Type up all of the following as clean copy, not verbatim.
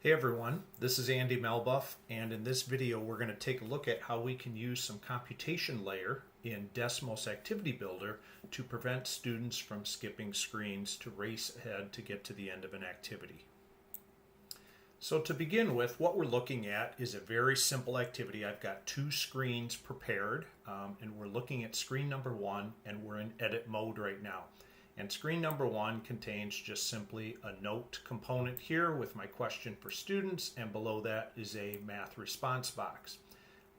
Hey everyone, this is Andy Melbuff, and in this video we're going to take a look at how we can use some computation layer in Desmos Activity Builder to prevent students from skipping screens to race ahead to get to the end of an activity. So to begin with, what we're looking at is a very simple activity. I've got two screens prepared, and we're looking at screen number one, and we're in edit mode right now. And screen number one contains just simply a note component here with my question for students, and below that is a math response box.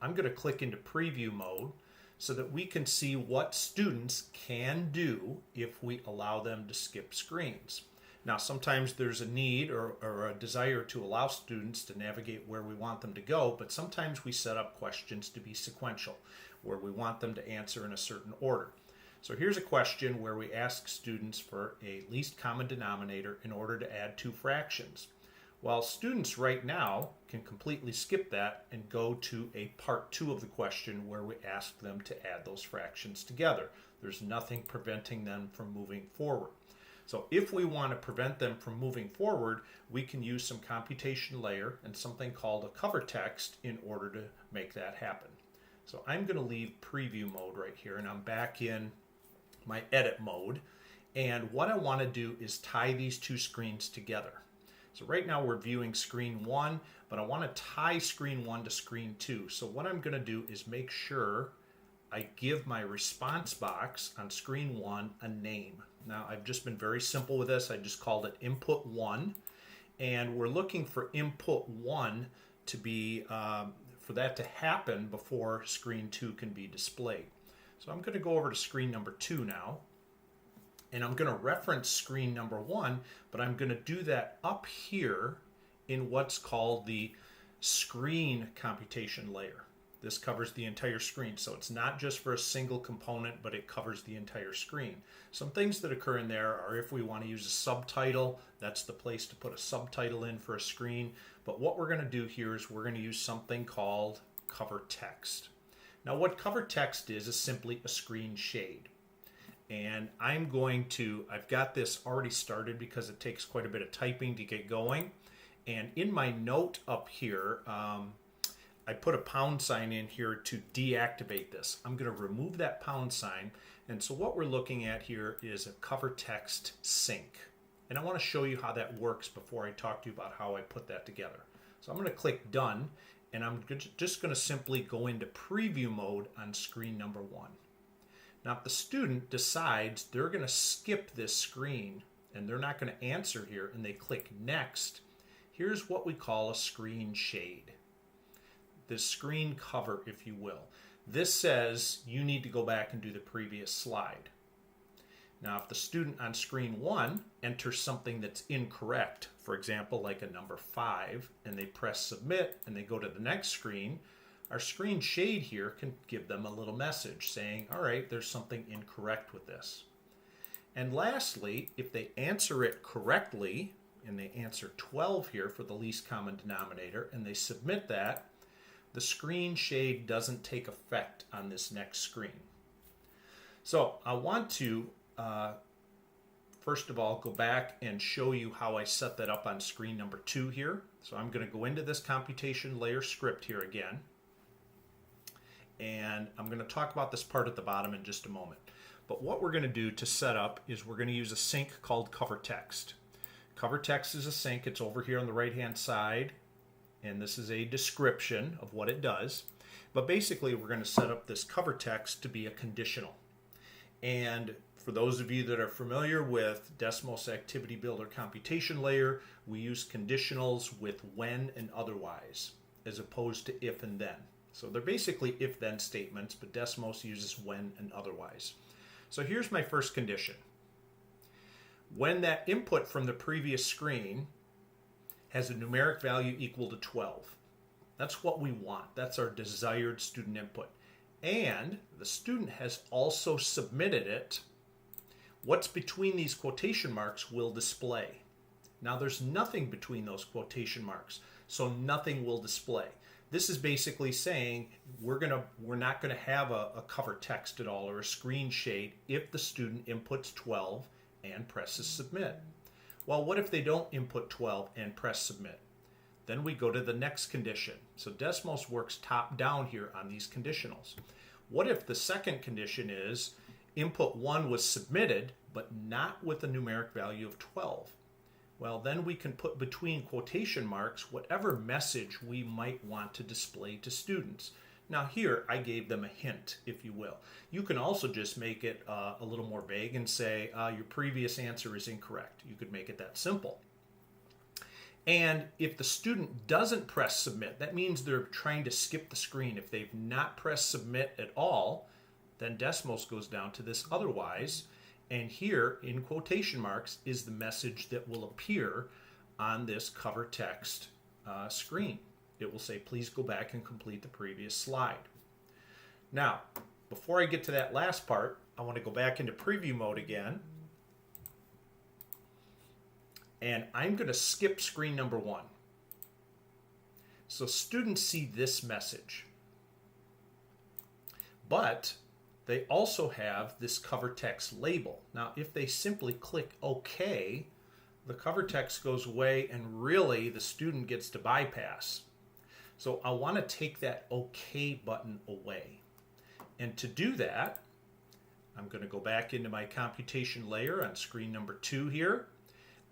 I'm going to click into preview mode so that we can see what students can do if we allow them to skip screens. Now, sometimes there's a need or a desire to allow students to navigate where we want them to go, but sometimes we set up questions to be sequential, where we want them to answer in a certain order. So here's a question where we ask students for a least common denominator in order to add two fractions. Well, students right now can completely skip that and go to a part two of the question where we ask them to add those fractions together. There's nothing preventing them from moving forward. So if we want to prevent them from moving forward, we can use some computation layer and something called a cover text in order to make that happen. So I'm going to leave preview mode right here, and I'm back in my edit mode, and what I want to do is tie these two screens together. So right now we're viewing screen one, but I want to tie screen one to screen two. So what I'm going to do is make sure I give my response box on screen one a name. Now I've just been very simple with this. I just called it input one, and we're looking for input one to be for that to happen before screen two can be displayed. So I'm going to go over to screen number two now, and I'm going to reference screen number one, but I'm going to do that up here in what's called the screen computation layer. This covers the entire screen, so it's not just for a single component, but it covers the entire screen. Some things that occur in there are if we want to use a subtitle, that's the place to put a subtitle in for a screen. But what we're going to do here is we're going to use something called cover text. Now what cover text is simply a screen shade. And I've got this already started because it takes quite a bit of typing to get going. And in my note up here, I put a pound sign in here to deactivate this. I'm going to remove that pound sign. And so what we're looking at here is a cover text sync. And I want to show you how that works before I talk to you about how I put that together. So I'm going to click done. And I'm just going to simply go into preview mode on screen number one. Now, if the student decides they're going to skip this screen and they're not going to answer here and they click next, here's what we call a screen shade. The screen cover, if you will. This says you need to go back and do the previous slide. Now, if the student on screen one enters something that's incorrect, for example, like a number 5, and they press submit and they go to the next screen, our screen shade here can give them a little message saying, all right, there's something incorrect with this. And lastly, if they answer it correctly, and they answer 12 here for the least common denominator, and they submit that, the screen shade doesn't take effect on this next screen. So I want to first of all, go back and show you how I set that up on screen number 2 here. So I'm going to go into this computation layer script here again. And I'm going to talk about this part at the bottom in just a moment. But what we're going to do to set up is we're going to use a sync called cover text. Cover text is a sync. It's over here on the right-hand side. And this is a description of what it does. But basically, we're going to set up this cover text to be a conditional. And for those of you that are familiar with Desmos Activity Builder computation layer, we use conditionals with when and otherwise, as opposed to if and then. So they're basically if-then statements, but Desmos uses when and otherwise. So here's my first condition. When that input from the previous screen has a numeric value equal to 12, that's what we want. That's our desired student input. And the student has also submitted it. What's between these quotation marks will display. Now there's nothing between those quotation marks, so nothing will display. This is basically saying we're not going to have a cover text at all or a screen shade if the student inputs 12 and presses submit. Well, what if they don't input 12 and press submit? Then we go to the next condition. So Desmos works top down here on these conditionals. What if the second condition is input 1 was submitted, but not with a numeric value of 12? Well, then we can put between quotation marks whatever message we might want to display to students. Now here, I gave them a hint, if you will. You can also just make it a little more vague and say, your previous answer is incorrect. You could make it that simple. And if the student doesn't press submit, that means they're trying to skip the screen. If they've not pressed submit at all, then Desmos goes down to this otherwise. And here, in quotation marks, is the message that will appear on this cover text screen. It will say, please go back and complete the previous slide. Now, before I get to that last part, I want to go back into preview mode again. And I'm going to skip screen number 1. So students see this message. But they also have this cover text label. Now, if they simply click OK, the cover text goes away and really the student gets to bypass. So I want to take that OK button away. And to do that, I'm going to go back into my computation layer on screen number 2 here.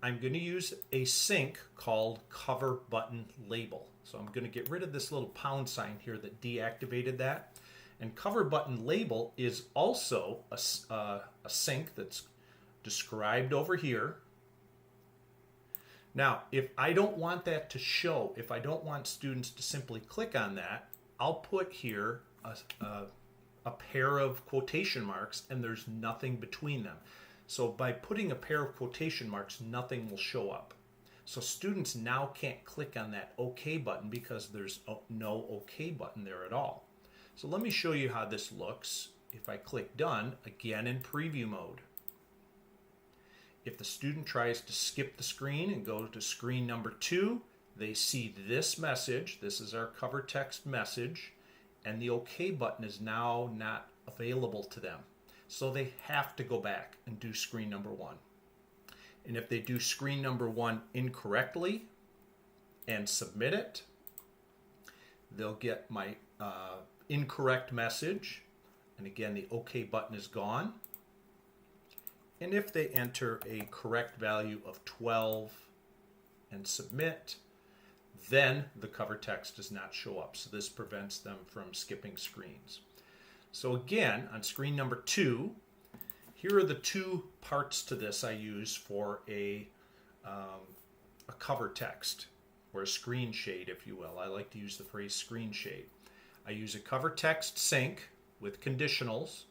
I'm going to use a sync called cover button label. So I'm going to get rid of this little pound sign here that deactivated that. And cover button label is also a sync that's described over here. Now, if I don't want that to show, if I don't want students to simply click on that, I'll put here a pair of quotation marks and there's nothing between them. So by putting a pair of quotation marks, nothing will show up. So students now can't click on that OK button because there's no OK button there at all. So let me show you how this looks if I click done, again in preview mode. If the student tries to skip the screen and go to screen number 2, they see this message. This is our cover text message, and the OK button is now not available to them. So they have to go back and do screen number 1. And if they do screen number 1 incorrectly and submit it, they'll get my incorrect message. And again, the OK button is gone. And if they enter a correct value of 12 and submit, then the cover text does not show up. So this prevents them from skipping screens. So again, on screen number 2, here are the 2 parts to this I use for a cover text, or a screen shade, if you will. I like to use the phrase screen shade. I use a cover text sync with conditionals,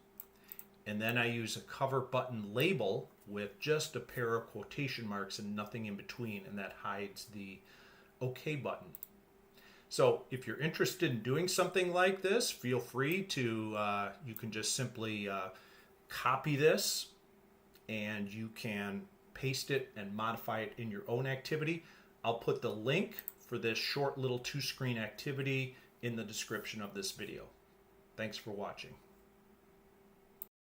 and then I use a cover button label with just a pair of quotation marks and nothing in between, and that hides the OK button. So if you're interested in doing something like this, feel free to, you can just simply copy this and you can paste it and modify it in your own activity. I'll put the link for this short little 2-screen activity in the description of this video. Thanks for watching.